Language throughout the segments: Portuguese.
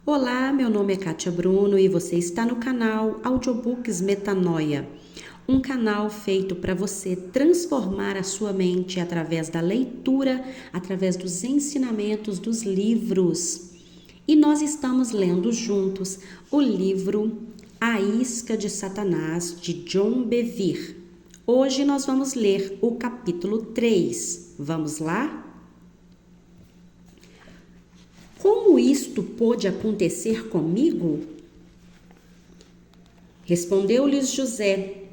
Olá, meu nome é Kátia Bruno e você está no canal Audiobooks Metanoia, um canal feito para você transformar a sua mente através da leitura, através dos ensinamentos dos livros. E nós estamos lendo juntos o livro A Isca de Satanás, de John Bevere. Hoje nós vamos ler o capítulo 3. Vamos lá? Como isto pôde acontecer comigo? Respondeu-lhes José: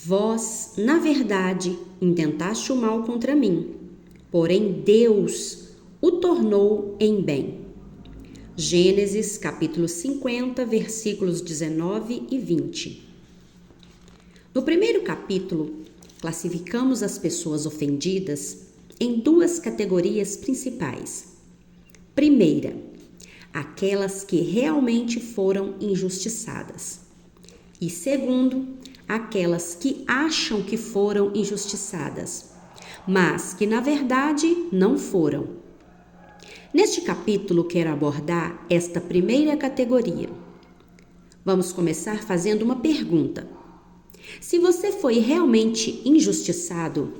Vós, na verdade, intentaste o mal contra mim, porém Deus o tornou em bem. Gênesis capítulo 50, versículos 19 e 20. No primeiro capítulo, classificamos as pessoas ofendidas em duas categorias principais. Primeira, aquelas que realmente foram injustiçadas. E segundo, aquelas que acham que foram injustiçadas, mas que na verdade não foram. Neste capítulo quero abordar esta primeira categoria. Vamos começar fazendo uma pergunta. Se você foi realmente injustiçado,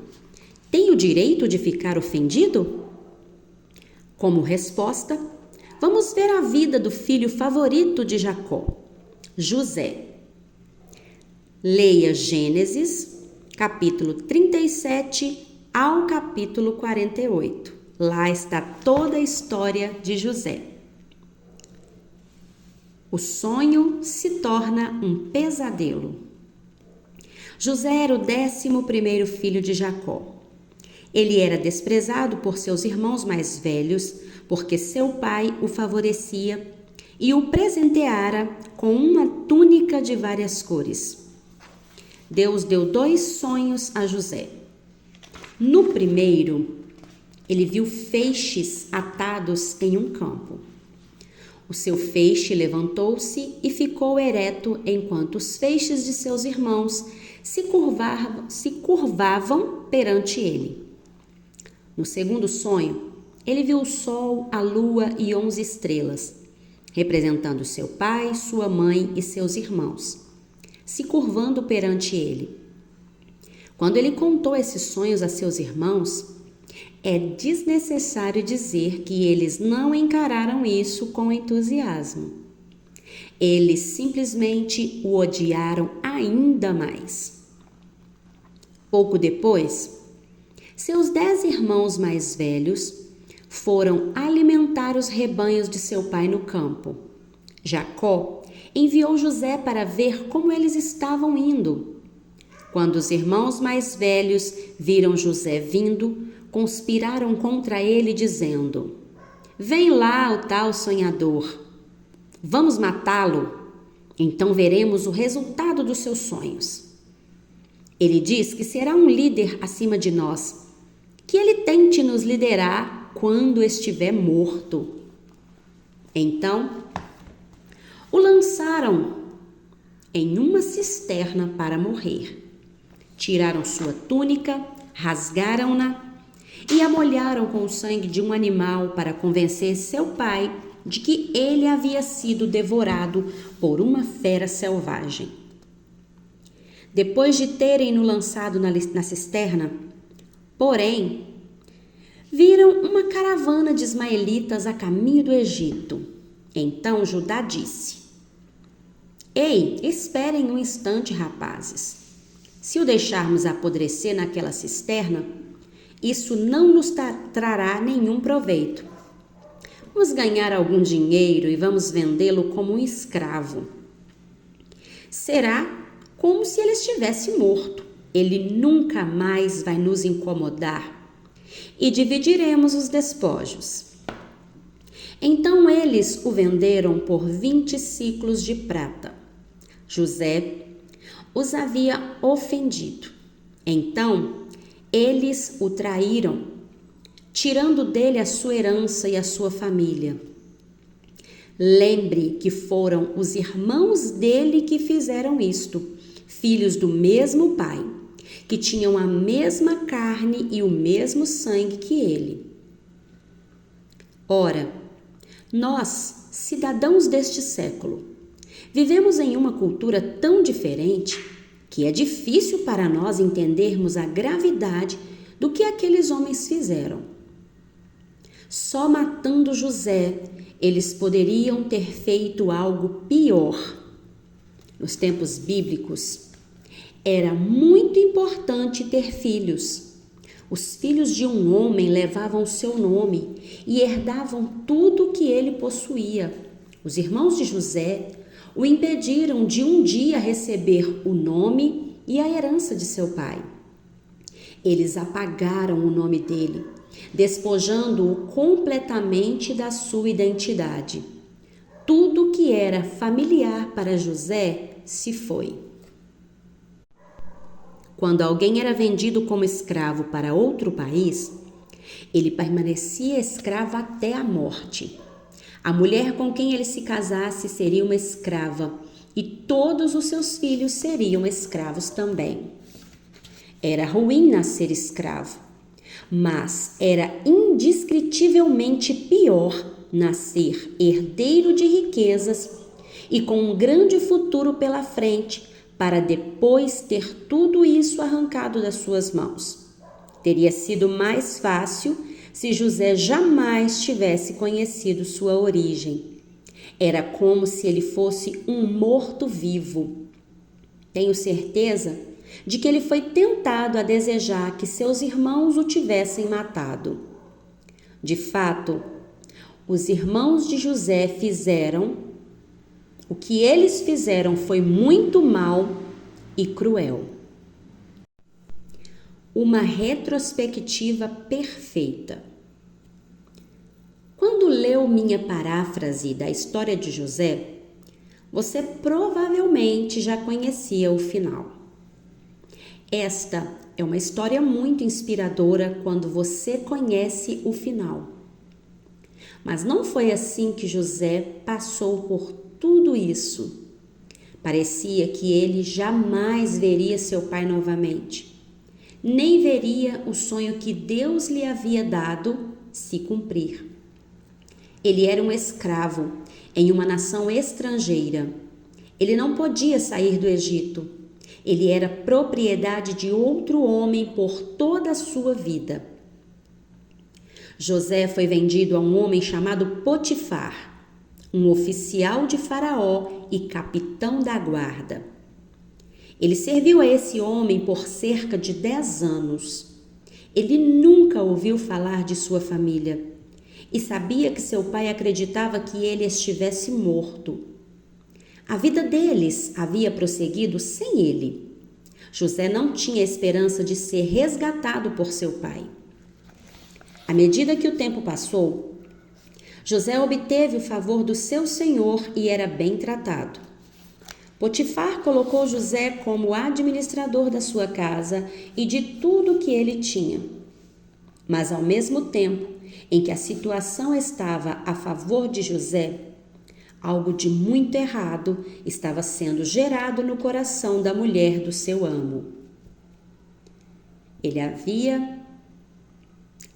tem o direito de ficar ofendido? Como resposta, vamos ver a vida do filho favorito de Jacó, José. Leia Gênesis, capítulo 37 ao capítulo 48. Lá está toda a história de José. O sonho se torna um pesadelo. José era o 11º filho de Jacó. Ele era desprezado por seus irmãos mais velhos, porque seu pai o favorecia e o presenteara com uma túnica de várias cores. Deus deu 2 sonhos a José. No primeiro, ele viu feixes atados em um campo. O seu feixe levantou-se e ficou ereto enquanto os feixes de seus irmãos se curvavam perante ele. No segundo sonho, ele viu o sol, a lua e 11 estrelas, representando seu pai, sua mãe e seus irmãos, se curvando perante ele. Quando ele contou esses sonhos a seus irmãos, é desnecessário dizer que eles não encararam isso com entusiasmo. Eles simplesmente o odiaram ainda mais. Pouco depois, seus 10 irmãos mais velhos foram alimentar os rebanhos de seu pai no campo. Jacó enviou José para ver como eles estavam indo. Quando os irmãos mais velhos viram José vindo, conspiraram contra ele, dizendo: Vem lá o tal sonhador. Vamos matá-lo. Então veremos o resultado dos seus sonhos. Ele diz que será um líder acima de nós, que ele tente nos liderar quando estiver morto. Então, o lançaram em uma cisterna para morrer. Tiraram sua túnica, rasgaram-na e a molharam com o sangue de um animal para convencer seu pai de que ele havia sido devorado por uma fera selvagem. Depois de terem-no lançado na cisterna, porém, viram uma caravana de ismaelitas a caminho do Egito. Então Judá disse: Ei, esperem um instante, rapazes. Se o deixarmos apodrecer naquela cisterna, isso não nos trará nenhum proveito. Vamos ganhar algum dinheiro e vamos vendê-lo como um escravo. Será como se ele estivesse morto. Ele nunca mais vai nos incomodar. E dividiremos os despojos. Então eles o venderam por 20 siclos de prata. José os havia ofendido. Então eles o traíram, tirando dele a sua herança e a sua família. Lembre que foram os irmãos dele que fizeram isto, filhos do mesmo pai, que tinham a mesma carne e o mesmo sangue que ele. Ora, Nós, cidadãos deste século, vivemos em uma cultura tão diferente que é difícil para nós entendermos a gravidade do que aqueles homens fizeram. Só matando José, eles poderiam ter feito algo pior. Nos tempos bíblicos, era muito importante ter filhos. Os filhos de um homem levavam seu nome e herdavam tudo o que ele possuía. Os irmãos de José o impediram de um dia receber o nome e a herança de seu pai. Eles apagaram o nome dele, despojando-o completamente da sua identidade. Tudo que era familiar para José se foi. Quando alguém era vendido como escravo para outro país, ele permanecia escravo até a morte. A mulher com quem ele se casasse seria uma escrava e todos os seus filhos seriam escravos também. Era ruim nascer escravo, mas era indescritivelmente pior nascer herdeiro de riquezas e com um grande futuro pela frente, para depois ter tudo isso arrancado das suas mãos. Teria sido mais fácil se José jamais tivesse conhecido sua origem. Era como se ele fosse um morto-vivo. Tenho certeza de que ele foi tentado a desejar que seus irmãos o tivessem matado. De fato, os irmãos de José fizeram o que eles fizeram foi muito mal e cruel. Uma retrospectiva perfeita. Quando leu minha paráfrase da história de José, você provavelmente já conhecia o final. Esta é uma história muito inspiradora quando você conhece o final. Mas não foi assim que José passou por tudo isso. Parecia que ele jamais veria seu pai novamente, nem veria o sonho que Deus lhe havia dado se cumprir. Ele era um escravo em uma nação estrangeira. Ele não podia sair do Egito. Ele era propriedade de outro homem por toda a sua vida. José foi vendido a um homem chamado Potifar, um oficial de Faraó e capitão da guarda. Ele serviu a esse homem por cerca de 10 anos. Ele nunca ouviu falar de sua família e sabia que seu pai acreditava que ele estivesse morto. A vida deles havia prosseguido sem ele. José não tinha esperança de ser resgatado por seu pai. À medida que o tempo passou, José obteve o favor do seu senhor e era bem tratado. Potifar colocou José como administrador da sua casa e de tudo que ele tinha. Mas ao mesmo tempo em que a situação estava a favor de José, algo de muito errado estava sendo gerado no coração da mulher do seu amo.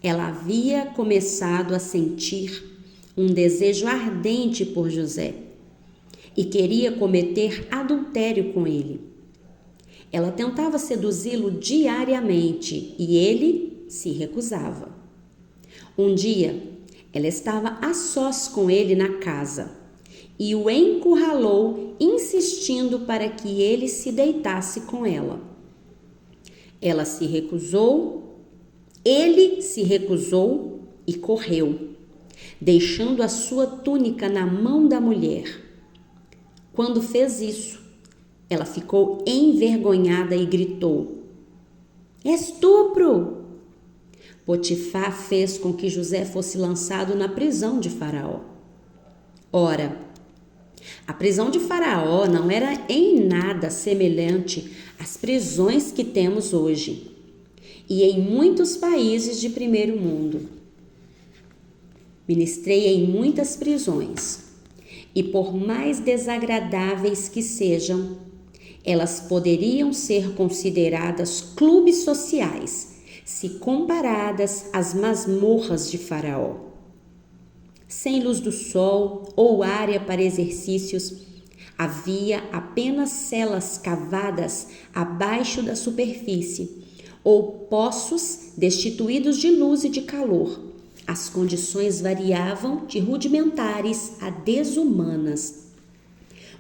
Ela havia começado a sentir um desejo ardente por José e queria cometer adultério com ele. Ela tentava seduzi-lo diariamente e ele se recusava. Um dia, ela estava a sós com ele na casa e o encurralou, insistindo para que ele se deitasse com ela. Ele se recusou e correu, deixando a sua túnica na mão da mulher. Quando fez isso, ela ficou envergonhada e gritou: "Estupro!" Potifar fez com que José fosse lançado na prisão de Faraó. Ora, a prisão de Faraó não era em nada semelhante às prisões que temos hoje e em muitos países de primeiro mundo. Ministrei em muitas prisões e, por mais desagradáveis que sejam, elas poderiam ser consideradas clubes sociais se comparadas às masmorras de Faraó. sem luz do sol ou área para exercícios. Havia apenas celas cavadas abaixo da superfície ou poços destituídos de luz e de calor. As condições variavam de rudimentares a desumanas.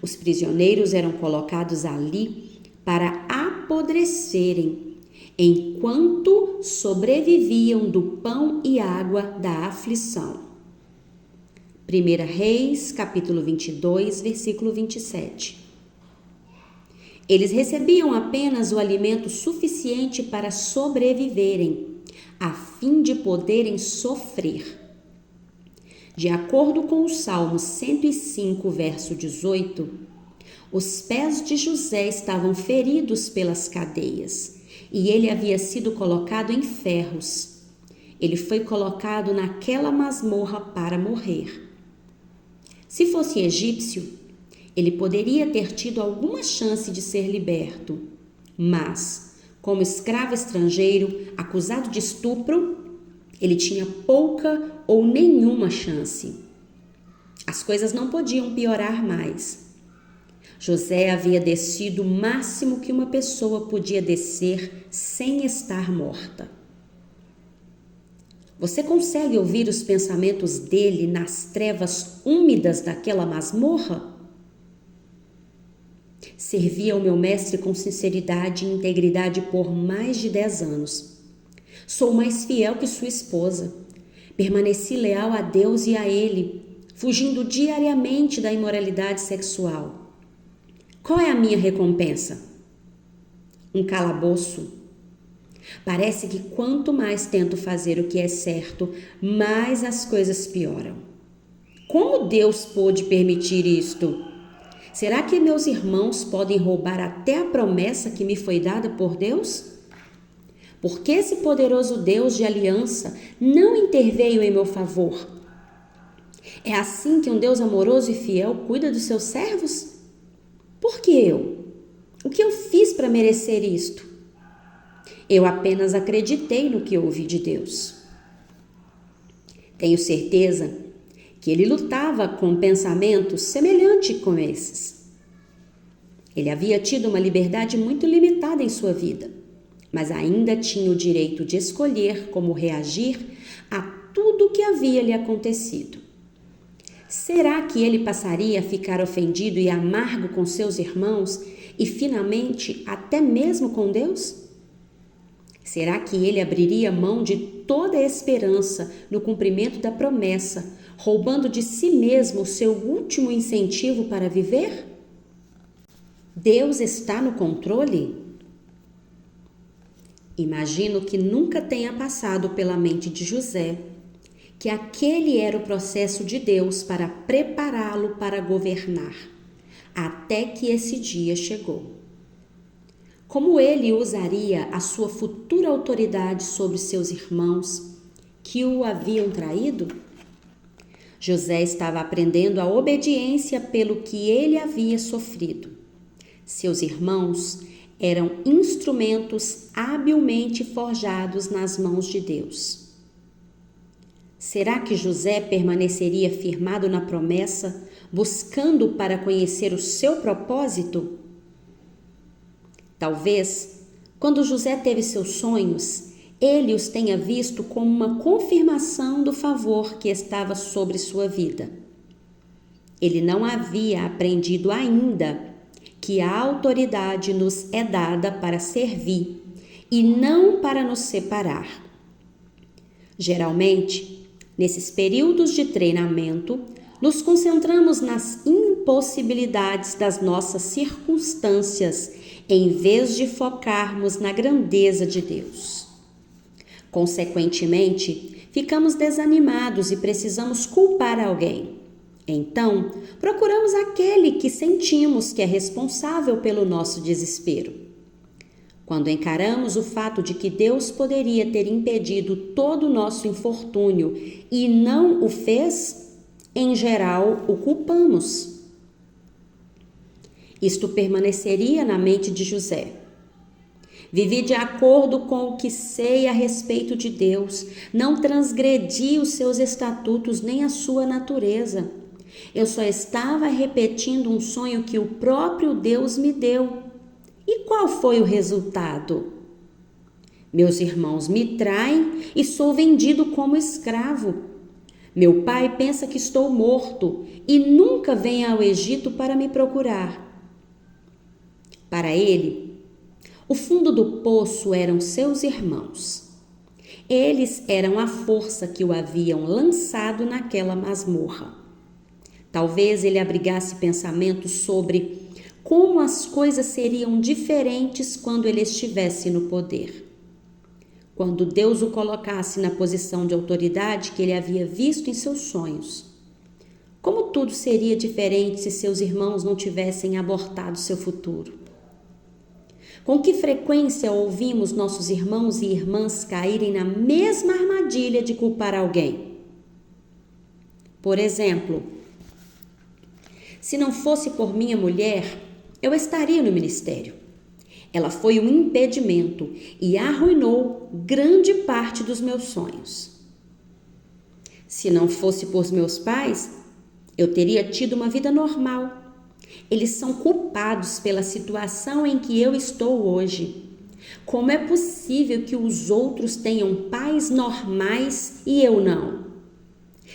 Os prisioneiros eram colocados ali para apodrecerem, enquanto sobreviviam do pão e água da aflição. 1 Reis, capítulo 22, versículo 27. Eles recebiam apenas o alimento suficiente para sobreviverem, a fim de poderem sofrer. De acordo com o Salmo 105, verso 18, os pés de José estavam feridos pelas cadeias e ele havia sido colocado em ferros. Ele foi colocado naquela masmorra para morrer. Se fosse egípcio, ele poderia ter tido alguma chance de ser liberto, mas, como escravo estrangeiro acusado de estupro, ele tinha pouca ou nenhuma chance. As coisas não podiam piorar mais. José havia descido o máximo que uma pessoa podia descer sem estar morta. Você consegue ouvir os pensamentos dele nas trevas úmidas daquela masmorra? Servi ao meu mestre com sinceridade e integridade por mais de 10 anos. Sou mais fiel que sua esposa. Permaneci leal a Deus e a ele, fugindo diariamente da imoralidade sexual. Qual é a minha recompensa? Um calabouço. Parece que quanto mais tento fazer o que é certo, mais as coisas pioram. Como Deus pôde permitir isto? Será que meus irmãos podem roubar até a promessa que me foi dada por Deus? Por que esse poderoso Deus de aliança não interveio em meu favor? É assim que um Deus amoroso e fiel cuida dos seus servos? Por que eu? O que eu fiz para merecer isto? Eu apenas acreditei no que ouvi de Deus. Tenho certeza que ele lutava com pensamentos semelhantes com esses. Ele havia tido uma liberdade muito limitada em sua vida, mas ainda tinha o direito de escolher como reagir a tudo o que havia lhe acontecido. Será que ele passaria a ficar ofendido e amargo com seus irmãos e finalmente até mesmo com Deus? Será que ele abriria mão de toda a esperança no cumprimento da promessa, roubando de si mesmo o seu último incentivo para viver? Deus está no controle? Imagino que nunca tenha passado pela mente de José que aquele era o processo de Deus para prepará-lo para governar, até que esse dia chegou. Como ele usaria a sua futura autoridade sobre seus irmãos que o haviam traído? José estava aprendendo a obediência pelo que ele havia sofrido. Seus irmãos eram instrumentos habilmente forjados nas mãos de Deus. Será que José permaneceria firmado na promessa, buscando para conhecer o seu propósito? Talvez, quando José teve seus sonhos, ele os tenha visto como uma confirmação do favor que estava sobre sua vida. Ele não havia aprendido ainda que a autoridade nos é dada para servir e não para nos separar. Geralmente, nesses períodos de treinamento, nos concentramos nas impossibilidades das nossas circunstâncias, em vez de focarmos na grandeza de Deus. Consequentemente, ficamos desanimados e precisamos culpar alguém. Então, procuramos aquele que sentimos que é responsável pelo nosso desespero. Quando encaramos o fato de que Deus poderia ter impedido todo o nosso infortúnio e não o fez, em geral o culpamos. Isto permaneceria na mente de José. Vivi de acordo com o que sei a respeito de Deus. Não transgredi os seus estatutos nem a sua natureza. Eu só estava repetindo um sonho que o próprio Deus me deu. E qual foi o resultado? Meus irmãos me traem e sou vendido como escravo. Meu pai pensa que estou morto e nunca vem ao Egito para me procurar. Para ele, o fundo do poço eram seus irmãos. Eles eram a força que o haviam lançado naquela masmorra. Talvez ele abrigasse pensamentos sobre como as coisas seriam diferentes quando ele estivesse no poder. Quando Deus o colocasse na posição de autoridade que ele havia visto em seus sonhos. Como tudo seria diferente se seus irmãos não tivessem abortado seu futuro? Com que frequência ouvimos nossos irmãos e irmãs caírem na mesma armadilha de culpar alguém? Por exemplo, se não fosse por minha mulher, eu estaria no ministério. Ela foi um impedimento e arruinou grande parte dos meus sonhos. Se não fosse por meus pais, eu teria tido uma vida normal. Eles são culpados pela situação em que eu estou hoje. Como é possível que os outros tenham pais normais e eu não?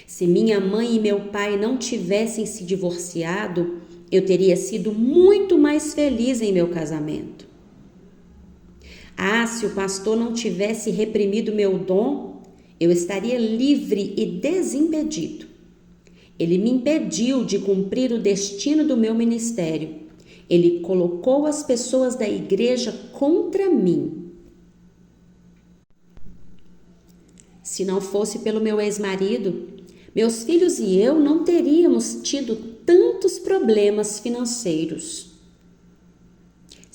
Se minha mãe e meu pai não tivessem se divorciado, eu teria sido muito mais feliz em meu casamento. Se o pastor não tivesse reprimido meu dom, eu estaria livre e desimpedido. Ele me impediu de cumprir o destino do meu ministério. Ele colocou as pessoas da igreja contra mim. Se não fosse pelo meu ex-marido, meus filhos e eu não teríamos tido tantos problemas financeiros.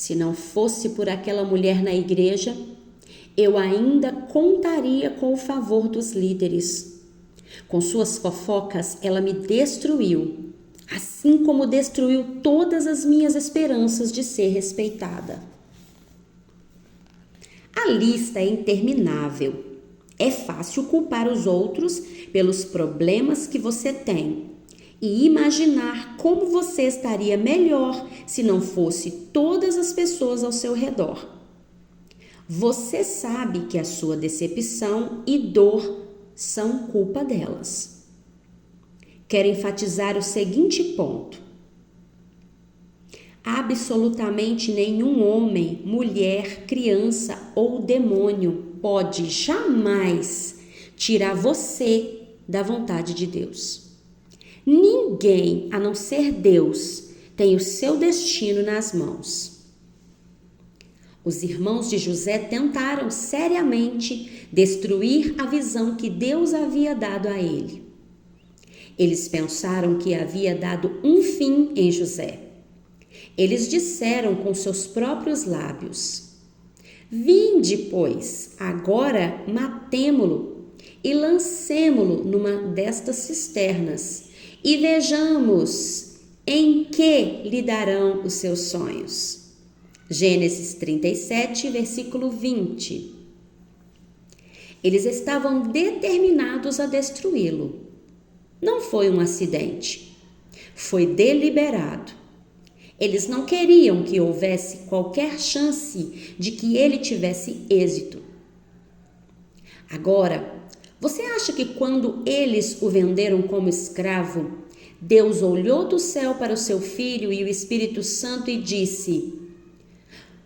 Se não fosse por aquela mulher na igreja, eu ainda contaria com o favor dos líderes. Com suas fofocas, ela me destruiu, assim como destruiu todas as minhas esperanças de ser respeitada. A lista é interminável. É fácil culpar os outros pelos problemas que você tem e imaginar como você estaria melhor se não fosse todas as pessoas ao seu redor. Você sabe que a sua decepção e dor são culpa delas. Quero enfatizar o seguinte ponto. Absolutamente nenhum homem, mulher, criança ou demônio pode jamais tirar você da vontade de Deus. Ninguém, a não ser Deus, tem o seu destino nas mãos. Os irmãos de José tentaram seriamente destruir a visão que Deus havia dado a ele. Eles pensaram que havia dado um fim em José. Eles disseram com seus próprios lábios: Vinde, pois, agora matemo-lo e lancemo-lo numa destas cisternas e vejamos em que lhe darão os seus sonhos. Gênesis 37, versículo 20. Eles estavam determinados a destruí-lo. Não foi um acidente, foi deliberado. Eles não queriam que houvesse qualquer chance de que ele tivesse êxito. Agora, você acha que quando eles o venderam como escravo, Deus olhou do céu para o seu filho e o Espírito Santo e disse: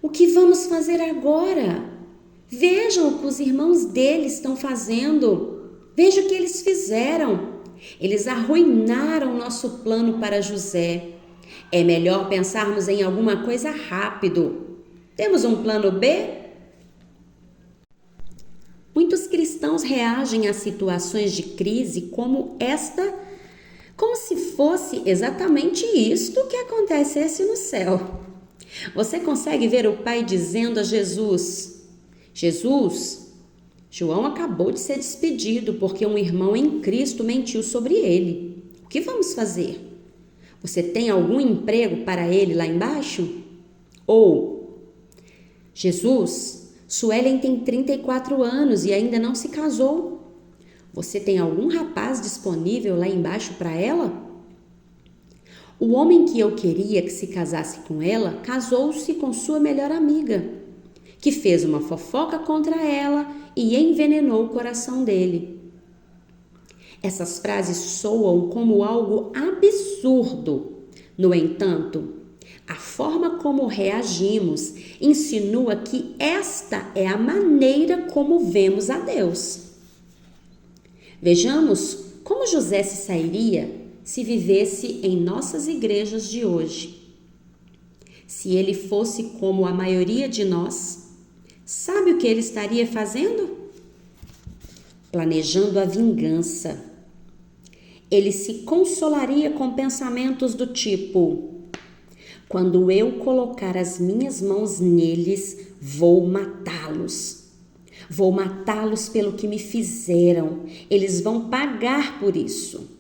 O que vamos fazer agora? Vejam o que os irmãos dele estão fazendo. Veja o que eles fizeram. Eles arruinaram nosso plano para José. É melhor pensarmos em alguma coisa rápido. Temos um plano B? Muitos cristãos reagem a situações de crise como esta, como se fosse exatamente isto que acontecesse no céu. Você consegue ver o pai dizendo a Jesus: Jesus, João acabou de ser despedido porque um irmão em Cristo mentiu sobre ele. O que vamos fazer? Você tem algum emprego para ele lá embaixo? Ou Jesus, Suelen tem 34 anos e ainda não se casou. Você tem algum rapaz disponível lá embaixo para ela? O homem que eu queria que se casasse com ela casou-se com sua melhor amiga, que fez uma fofoca contra ela e envenenou o coração dele. Essas frases soam como algo absurdo. No entanto, a forma como reagimos insinua que esta é a maneira como vemos a Deus. Vejamos como José se sairia se vivesse em nossas igrejas de hoje. Se ele fosse como a maioria de nós, sabe o que ele estaria fazendo? Planejando a vingança. Ele se consolaria com pensamentos do tipo: quando eu colocar as minhas mãos neles, vou matá-los. Vou matá-los pelo que me fizeram. Eles vão pagar por isso.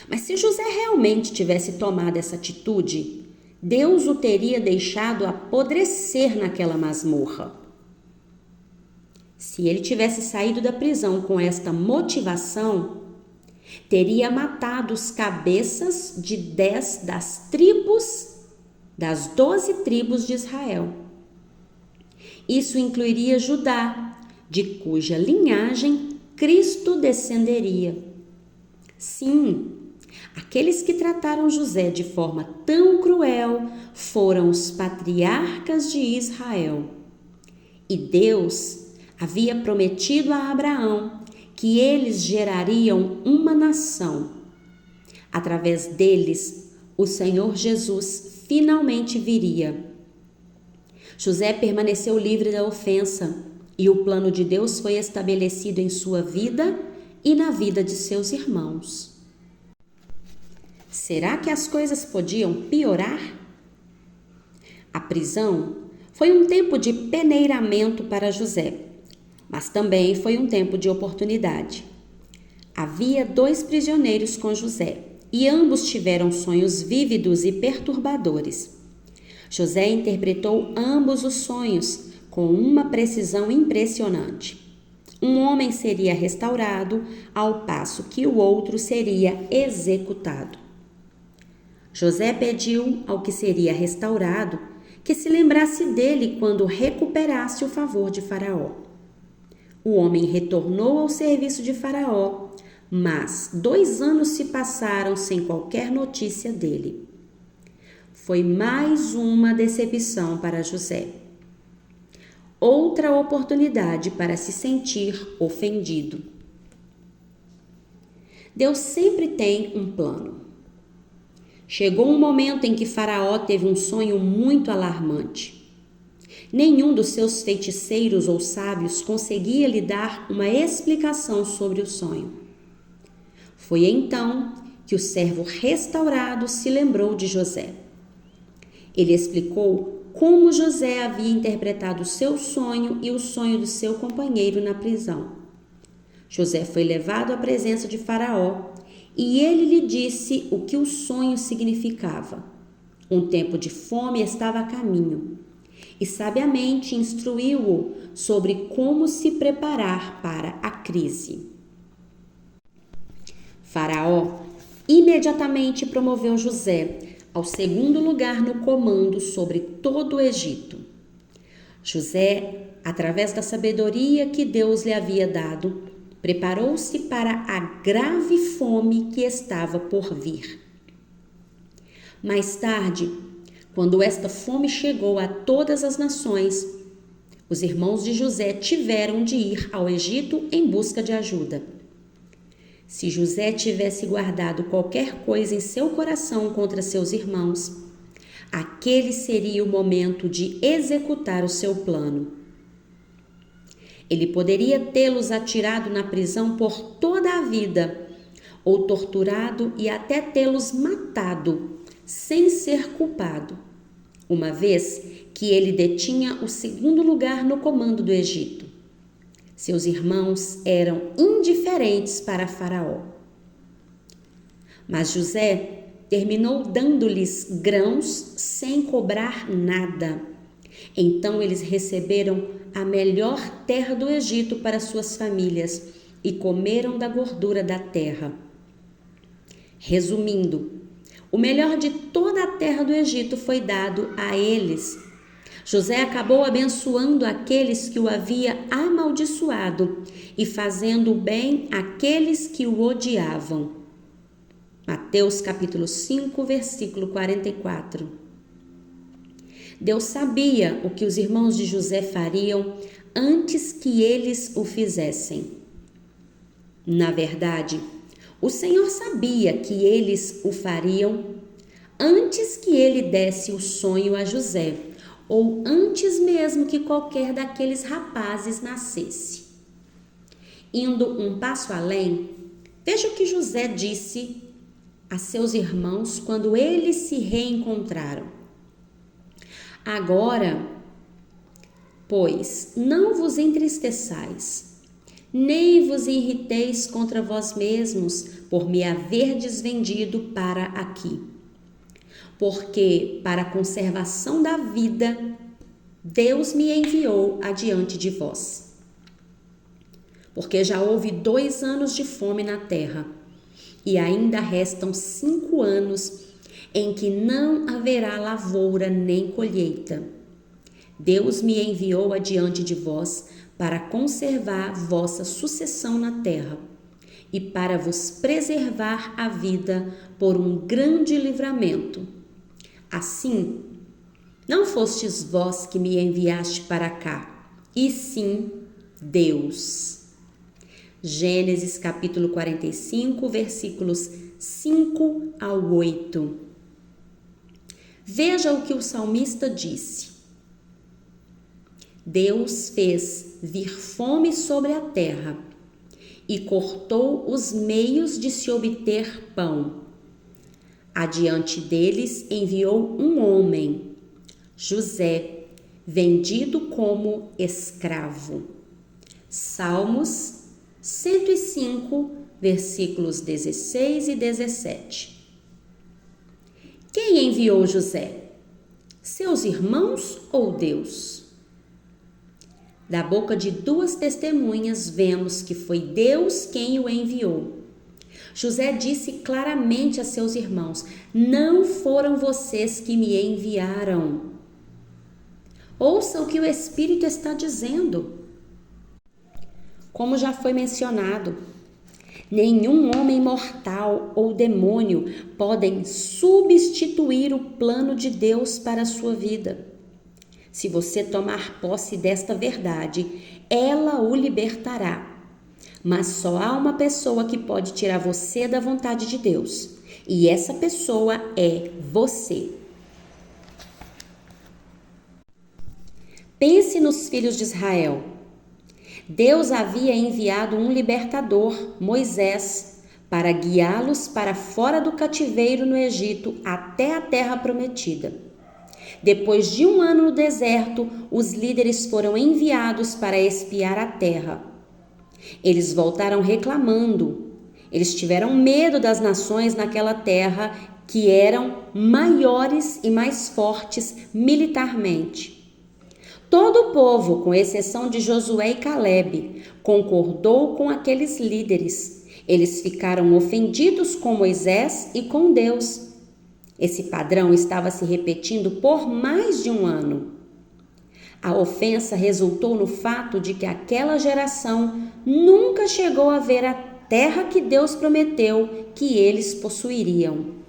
Mas se José realmente tivesse tomado essa atitude, Deus o teria deixado apodrecer naquela masmorra. Se ele tivesse saído da prisão com esta motivação, teria matado os cabeças de 10 das 12 tribos de Israel. Isso incluiria Judá, de cuja linhagem Cristo descenderia. Sim, aqueles que trataram José de forma tão cruel foram os patriarcas de Israel. E Deus havia prometido a Abraão que eles gerariam uma nação. Através deles, o Senhor Jesus finalmente viria. José permaneceu livre da ofensa e o plano de Deus foi estabelecido em sua vida e na vida de seus irmãos. Será que as coisas podiam piorar? A prisão foi um tempo de peneiramento para José, mas também foi um tempo de oportunidade. Havia 2 prisioneiros com José e ambos tiveram sonhos vívidos e perturbadores. José interpretou ambos os sonhos com uma precisão impressionante. Um homem seria restaurado, ao passo que o outro seria executado. José pediu ao que seria restaurado que se lembrasse dele quando recuperasse o favor de Faraó. O homem retornou ao serviço de Faraó, mas 2 anos se passaram sem qualquer notícia dele. Foi mais uma decepção para José. Outra oportunidade para se sentir ofendido. Deus sempre tem um plano. Chegou um momento em que Faraó teve um sonho muito alarmante. Nenhum dos seus feiticeiros ou sábios conseguia lhe dar uma explicação sobre o sonho. Foi então que o servo restaurado se lembrou de José. Ele explicou como José havia interpretado o seu sonho e o sonho do seu companheiro na prisão. José foi levado à presença de Faraó e ele lhe disse o que o sonho significava. Um tempo de fome estava a caminho e sabiamente instruiu-o sobre como se preparar para a crise. Faraó imediatamente promoveu José ao 2º lugar no comando sobre todo o Egito. José, através da sabedoria que Deus lhe havia dado, preparou-se para a grave fome que estava por vir. Mais tarde, quando esta fome chegou a todas as nações, os irmãos de José tiveram de ir ao Egito em busca de ajuda. Se José tivesse guardado qualquer coisa em seu coração contra seus irmãos, aquele seria o momento de executar o seu plano. Ele poderia tê-los atirado na prisão por toda a vida, ou torturado e até tê-los matado, sem ser culpado, uma vez que ele detinha o 2º lugar no comando do Egito. Seus irmãos eram indiferentes para Faraó. Mas José terminou dando-lhes grãos sem cobrar nada. Então eles receberam a melhor terra do Egito para suas famílias e comeram da gordura da terra. Resumindo, o melhor de toda a terra do Egito foi dado a eles. José acabou abençoando aqueles que o havia amaldiçoado e fazendo o bem àqueles que o odiavam. Mateus capítulo 5, versículo 44. Deus sabia o que os irmãos de José fariam antes que eles o fizessem. Na verdade, o Senhor sabia que eles o fariam antes que ele desse o sonho a José, ou antes mesmo que qualquer daqueles rapazes nascesse. Indo um passo além, veja o que José disse a seus irmãos quando eles se reencontraram. Agora, pois, não vos entristeçais, nem vos irriteis contra vós mesmos por me haverdes vendido para aqui. Porque, para a conservação da vida, Deus me enviou adiante de vós. Porque já houve 2 anos de fome na terra, e ainda restam 5 anos em que não haverá lavoura nem colheita. Deus me enviou adiante de vós para conservar vossa sucessão na terra e para vos preservar a vida por um grande livramento. Assim, não fostes vós que me enviaste para cá, e sim Deus. Gênesis capítulo 45, versículos 5 ao 8. Veja o que o salmista disse. Deus fez vir fome sobre a terra e cortou os meios de se obter pão. Adiante deles enviou um homem, José, vendido como escravo. Salmos 105, versículos 16 e 17. Quem enviou José? Seus irmãos ou Deus? Da boca de 2 testemunhas vemos que foi Deus quem o enviou. José disse claramente a seus irmãos: não foram vocês que me enviaram. Ouça o que o Espírito está dizendo. Como já foi mencionado, nenhum homem mortal ou demônio podem substituir o plano de Deus para a sua vida. Se você tomar posse desta verdade, ela o libertará. Mas só há uma pessoa que pode tirar você da vontade de Deus, e essa pessoa é você. Pense nos filhos de Israel. Deus havia enviado um libertador, Moisés, para guiá-los para fora do cativeiro no Egito até a terra prometida. Depois de 1 ano no deserto, os líderes foram enviados para espiar a terra. Eles voltaram reclamando. Eles tiveram medo das nações naquela terra que eram maiores e mais fortes militarmente. Todo o povo, com exceção de Josué e Calebe, concordou com aqueles líderes. Eles ficaram ofendidos com Moisés e com Deus. Esse padrão estava se repetindo por mais de 1 ano. A ofensa resultou no fato de que aquela geração nunca chegou a ver a terra que Deus prometeu que eles possuiriam.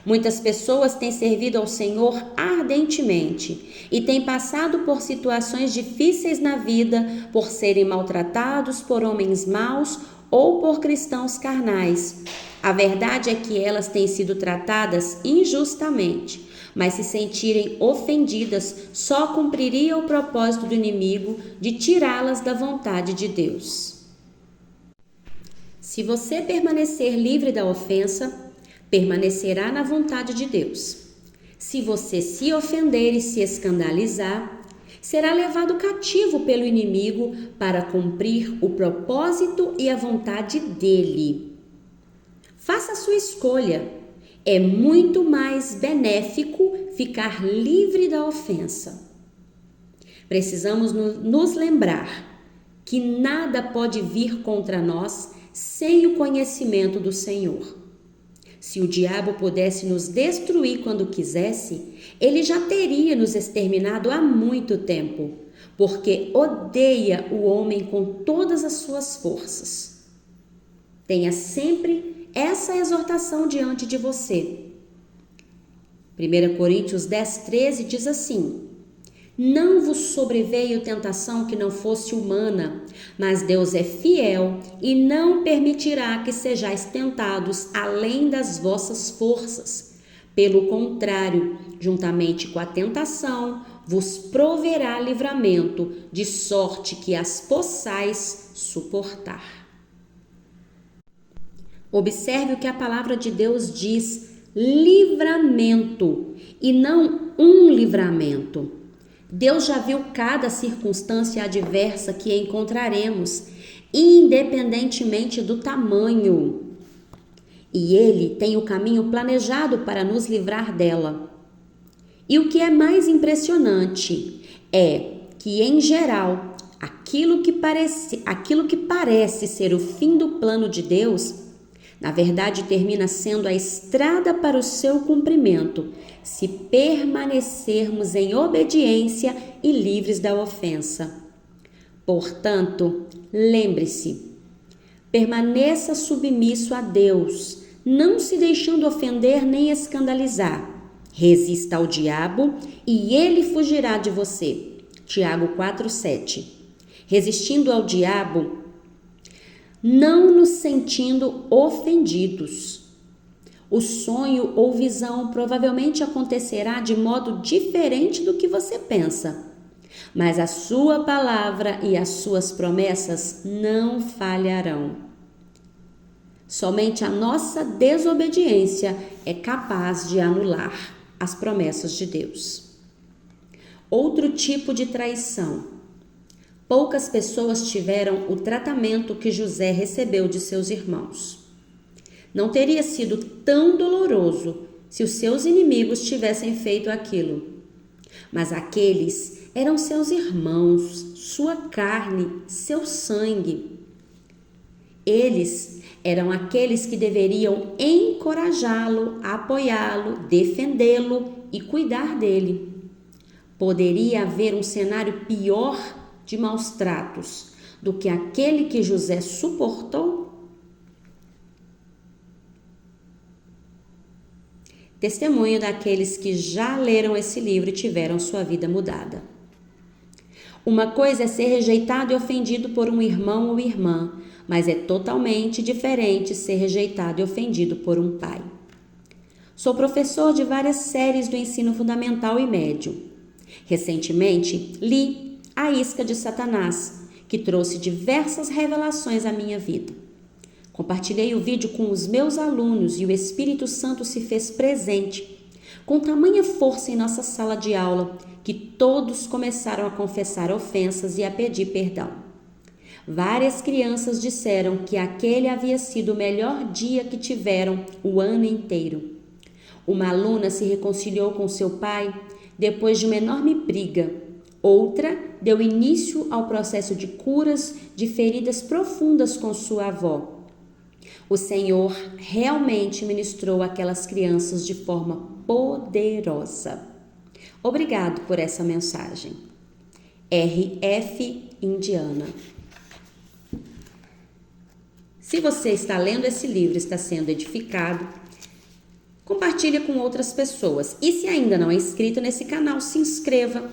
Muitas pessoas têm servido ao Senhor ardentemente e têm passado por situações difíceis na vida por serem maltratados por homens maus ou por cristãos carnais. A verdade é que elas têm sido tratadas injustamente, mas se sentirem ofendidas só cumpriria o propósito do inimigo de tirá-las da vontade de Deus. Se você permanecer livre da ofensa, permanecerá na vontade de Deus. Se você se ofender e se escandalizar, será levado cativo pelo inimigo para cumprir o propósito e a vontade dele. Faça a sua escolha. É muito mais benéfico ficar livre da ofensa. Precisamos nos lembrar que nada pode vir contra nós sem o conhecimento do Senhor. Se o diabo pudesse nos destruir quando quisesse, ele já teria nos exterminado há muito tempo, porque odeia o homem com todas as suas forças. Tenha sempre essa exortação diante de você. 1 Coríntios 10:13 diz assim: não vos sobreveio tentação que não fosse humana, mas Deus é fiel e não permitirá que sejais tentados além das vossas forças. Pelo contrário, juntamente com a tentação, vos proverá livramento, de sorte que as possais suportar. Observe o que a palavra de Deus diz: livramento, e não um livramento. Deus já viu cada circunstância adversa que encontraremos, independentemente do tamanho. E Ele tem o caminho planejado para nos livrar dela. E o que é mais impressionante é que, em geral, aquilo que parece ser o fim do plano de Deus, na verdade termina sendo a estrada para o seu cumprimento, se permanecermos em obediência e livres da ofensa. Portanto, lembre-se, permaneça submisso a Deus, não se deixando ofender nem escandalizar. Resista ao diabo e ele fugirá de você. Tiago 4:7. Resistindo ao diabo, não nos sentindo ofendidos. O sonho ou visão provavelmente acontecerá de modo diferente do que você pensa, mas a sua palavra e as suas promessas não falharão. Somente a nossa desobediência é capaz de anular as promessas de Deus. Outro tipo de traição. Poucas pessoas tiveram o tratamento que José recebeu de seus irmãos. Não teria sido tão doloroso se os seus inimigos tivessem feito aquilo. Mas aqueles eram seus irmãos, sua carne, seu sangue. Eles eram aqueles que deveriam encorajá-lo, apoiá-lo, defendê-lo e cuidar dele. Poderia haver um cenário pior de maus tratos do que aquele que José suportou? Testemunho daqueles que já leram esse livro e tiveram sua vida mudada. Uma coisa é ser rejeitado e ofendido por um irmão ou irmã, mas é totalmente diferente ser rejeitado e ofendido por um pai. Sou professor de várias séries do ensino fundamental e médio. Recentemente, li A Isca de Satanás, que trouxe diversas revelações à minha vida. Compartilhei o vídeo com os meus alunos e o Espírito Santo se fez presente com tamanha força em nossa sala de aula que todos começaram a confessar ofensas e a pedir perdão. Várias crianças disseram que aquele havia sido o melhor dia que tiveram o ano inteiro. Uma aluna se reconciliou com seu pai depois de uma enorme briga. Outra deu início ao processo de curas de feridas profundas com sua avó. O Senhor realmente ministrou aquelas crianças de forma poderosa. Obrigado por essa mensagem. R.F. Indiana. Se você está lendo esse livro e está sendo edificado, compartilhe com outras pessoas. E se ainda não é inscrito nesse canal, se inscreva.